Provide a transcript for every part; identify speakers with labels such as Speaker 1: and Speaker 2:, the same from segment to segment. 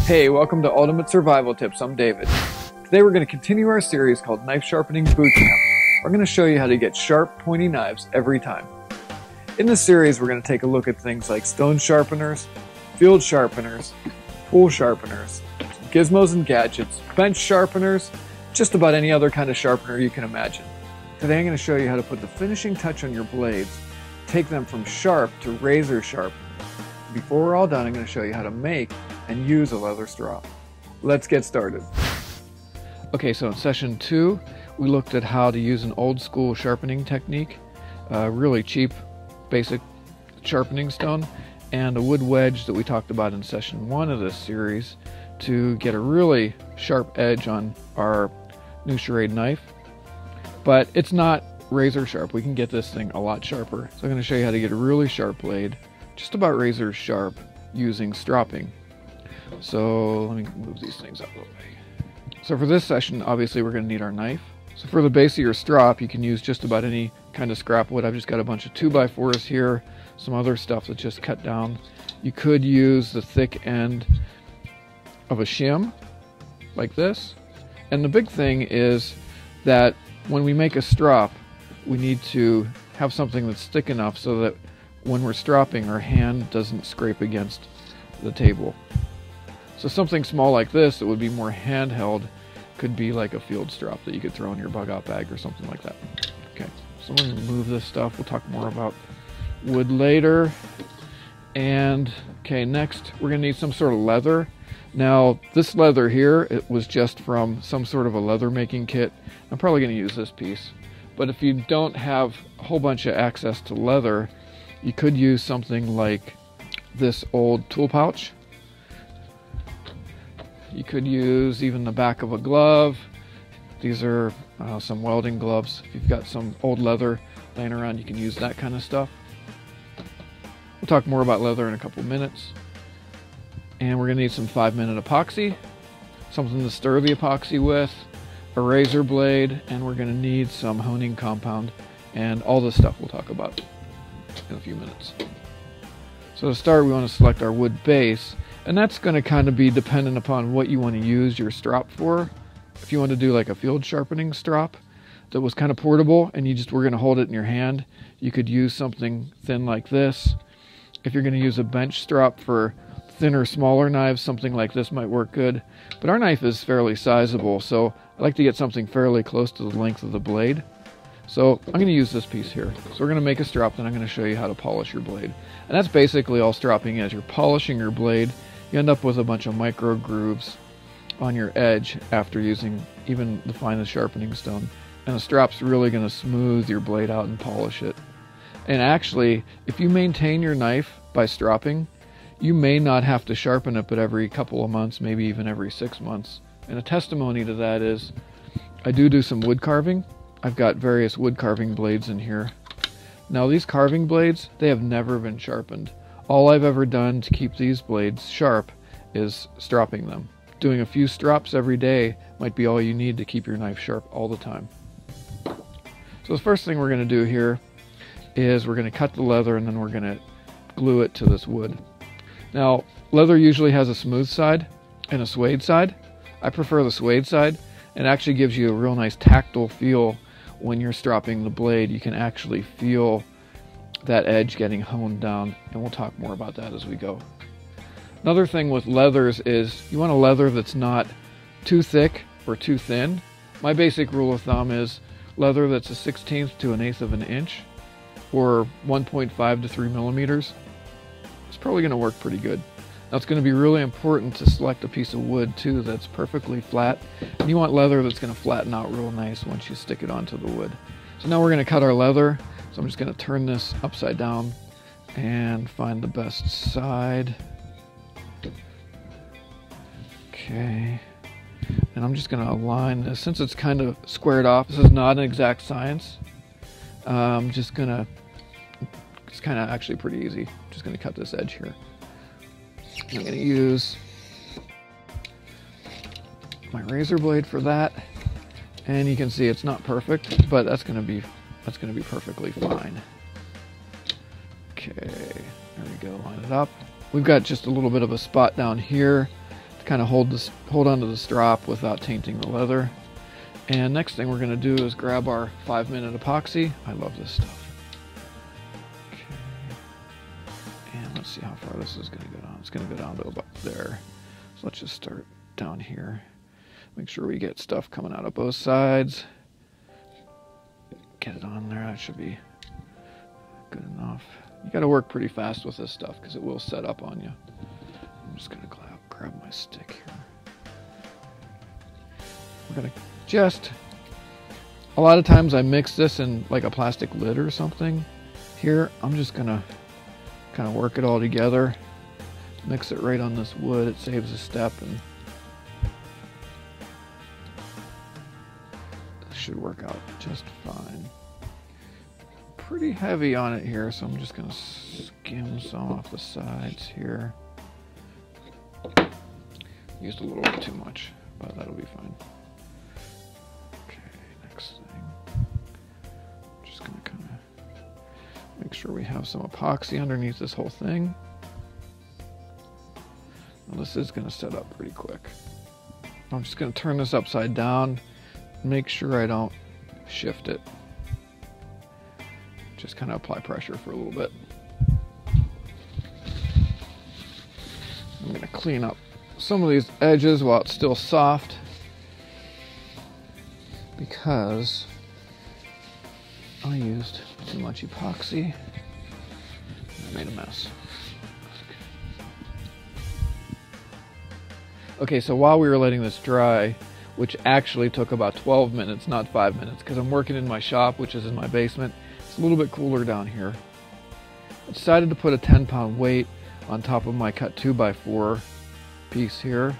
Speaker 1: Hey, welcome to Ultimate Survival Tips. I'm David. Today we're going to continue our series called Knife Sharpening Bootcamp. We're going to show you how to get sharp, pointy knives every time. In this series, we're going to take a look at things like stone sharpeners, field sharpeners, tool sharpeners, gizmos and gadgets, bench sharpeners, just about any other kind of sharpener you can imagine. Today I'm going to show you how to put the finishing touch on your blades, take them from sharp to razor sharp. Before we're all done, I'm going to show you how to make and use a leather strop. Let's get started. Okay, so in session 2, we looked at how to use an old school sharpening technique, a really cheap, basic sharpening stone, and a wood wedge that we talked about in session 1 of this series to get a really sharp edge on our new Schrade knife. But it's not razor sharp. We can get this thing a lot sharper. So I'm going to show you how to get a really sharp blade, just about razor sharp, using stropping. So let me move these things out of the way. So for this session, obviously we're going to need our knife. So for the base of your strop, you can use just about any kind of scrap wood. I've just got a bunch of 2x4s here, some other stuff that's just cut down. You could use the thick end of a shim, like this. And the big thing is that when we make a strop, we need to have something that's thick enough so that when we're stropping, our hand doesn't scrape against the table. So something small like this that would be more handheld could be like a field strop that you could throw in your bug out bag or something like that. Okay, so I'm going to move this stuff. We'll talk more about wood later. And okay, next we're going to need some sort of leather. Now this leather here, it was just from some sort of a leather making kit. I'm probably going to use this piece. But if you don't have a whole bunch of access to leather, you could use something like this old tool pouch. You could use even the back of a glove. These are some welding gloves. If you've got some old leather laying around, you can use that kind of stuff. We'll talk more about leather in a couple minutes. And we're going to need some 5-minute epoxy, something to stir the epoxy with, a razor blade, and we're going to need some honing compound, and all this stuff we'll talk about in a few minutes. So to start, we want to select our wood base, and that's going to kind of be dependent upon what you want to use your strop for. If you want to do like a field sharpening strop that was kind of portable and you just were going to hold it in your hand, you could use something thin like this. If you're going to use a bench strop for thinner, smaller knives, something like this might work good. But our knife is fairly sizable, so I like to get something fairly close to the length of the blade. So I'm going to use this piece here. So we're going to make a strop, then I'm going to show you how to polish your blade. And that's basically all stropping is. You're polishing your blade. You end up with a bunch of micro grooves on your edge after using even the finest sharpening stone. And the strop's really going to smooth your blade out and polish it. And actually, if you maintain your knife by stropping, you may not have to sharpen it but every couple of months, maybe even every 6 months. And a testimony to that is I do some wood carving. I've got various wood carving blades in here. Now these carving blades, they have never been sharpened. All I've ever done to keep these blades sharp is stropping them. Doing a few strops every day might be all you need to keep your knife sharp all the time. So the first thing we're going to do here is we're going to cut the leather and then we're going to glue it to this wood. Now leather usually has a smooth side and a suede side. I prefer the suede side. It actually gives you a real nice tactile feel when you're stropping the blade. You can actually feel that edge getting honed down, and we'll talk more about that as we go. Another thing with leathers is you want a leather that's not too thick or too thin. My basic rule of thumb is leather that's a 1/16 to 1/8 of an inch or 1.5 to 3 millimeters. It's probably going to work pretty good. Now it's going to be really important to select a piece of wood too that's perfectly flat, and you want leather that's going to flatten out real nice once you stick it onto the wood. So now we're going to cut our leather. So I'm just going to turn this upside down and find the best side. Okay, and I'm just going to align this. Since it's kind of squared off, this is not an exact science. I'm just going to, it's kind of actually pretty easy. I'm just going to cut this edge here. I'm going to use my razor blade for that, and you can see it's not perfect, but that's going to be perfectly fine. Okay, there we go, line it up. We've got just a little bit of a spot down here to kind of hold onto the strop without tainting the leather. And next thing we're going to do is grab our 5-minute epoxy. I love this stuff. Okay. And let's see how far this is going to go down. It's going to go down to about there. So let's just start down here. Make sure we get stuff coming out of both sides. Get it on there. That should be good enough. You got to work pretty fast with this stuff because it will set up on you. I'm just going to grab my stick here. We're going to just, a lot of times I mix this in like a plastic lid or something. Here, I'm just going to kind of work it all together. Mix it right on this wood. It saves a step, and this should work out just fine. Pretty heavy on it here, so I'm just going to skim some off the sides here. Used a little bit too much, but that'll be fine. Okay, next thing. Just going to kind of make sure we have some epoxy underneath this whole thing. Now this is going to set up pretty quick. I'm just going to turn this upside down, make sure I don't shift it. Just kind of apply pressure for a little bit. I'm going to clean up some of these edges while it's still soft, because I used too much epoxy and I made a mess. Okay, so while we were letting this dry, which actually took about 12 minutes, not 5 minutes, because I'm working in my shop, which is in my basement. It's a little bit cooler down here. I decided to put a 10-pound weight on top of my cut 2x4 piece here,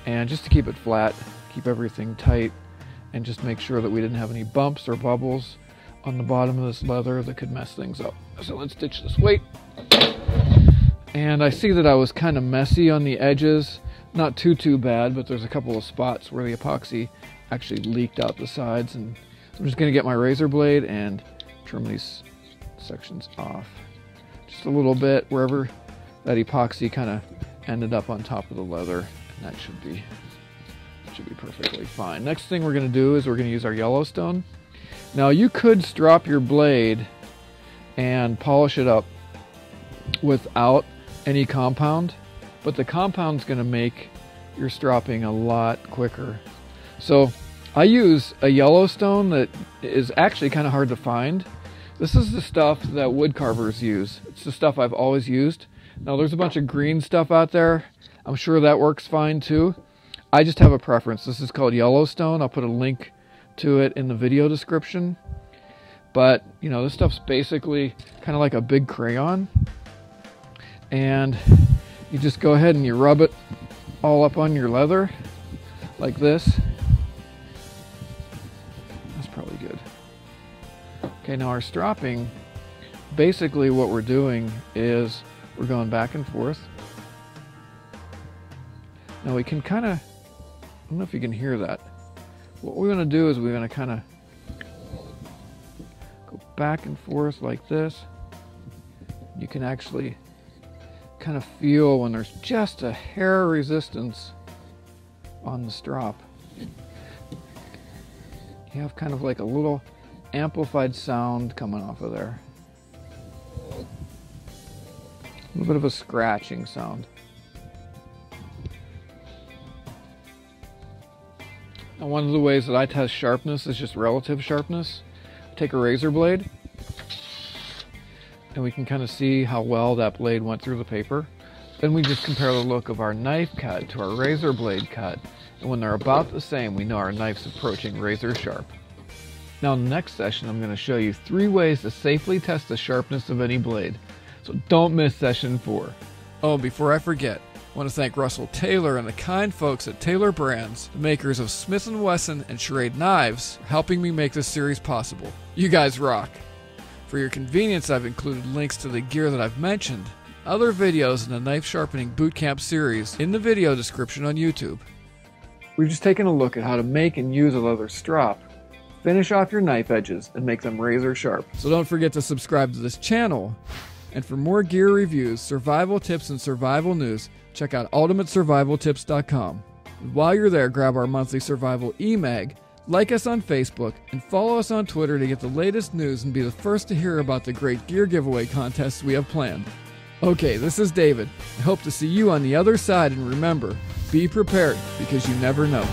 Speaker 1: and just to keep it flat, keep everything tight, and just make sure that we didn't have any bumps or bubbles on the bottom of this leather that could mess things up. So let's ditch this weight. And I see that I was kind of messy on the edges. Not too bad, but there's a couple of spots where the epoxy actually leaked out the sides, and so I'm just going to get my razor blade and trim these sections off just a little bit wherever that epoxy kind of ended up on top of the leather, and that should be perfectly fine. Next thing we're going to do is we're going to use our Yellowstone. Now you could strop your blade and polish it up without any compound, but the compound's going to make your stropping a lot quicker. So I use a Yellowstone that is actually kind of hard to find. This is the stuff that wood carvers use. It's the stuff I've always used. Now there's a bunch of green stuff out there. I'm sure that works fine too. I just have a preference. This is called Yellowstone. I'll put a link to it in the video description. But, you know, this stuff's basically kind of like a big crayon. And you just go ahead and you rub it all up on your leather like this. That's probably good. Okay, now our stropping, basically what we're doing is we're going back and forth. Now we can kind of, I don't know if you can hear that. What we're going to do is we're going to kind of go back and forth like this. You can actually kind of feel when there's just a hair resistance on the strop. You have kind of like a little amplified sound coming off of there. A little bit of a scratching sound. Now one of the ways that I test sharpness is just relative sharpness. Take a razor blade, and we can kind of see how well that blade went through the paper. Then we just compare the look of our knife cut to our razor blade cut, and when they're about the same, we know our knife's approaching razor sharp. Now in the next session, I'm going to show you 3 ways to safely test the sharpness of any blade. So don't miss session 4. Oh, before I forget, I want to thank Russell Taylor and the kind folks at Taylor Brands, the makers of Smith & Wesson and Schrade knives, for helping me make this series possible. You guys rock! For your convenience, I've included links to the gear that I've mentioned, other videos in the Knife Sharpening Bootcamp series in the video description on YouTube. We've just taken a look at how to make and use a leather strop, finish off your knife edges, and make them razor sharp. So don't forget to subscribe to this channel. And for more gear reviews, survival tips, and survival news, check out ultimatesurvivaltips.com. While you're there, grab our monthly survival e-mag, like us on Facebook, and follow us on Twitter to get the latest news and be the first to hear about the great gear giveaway contests we have planned. Okay, this is David. I hope to see you on the other side, and remember, be prepared because you never know.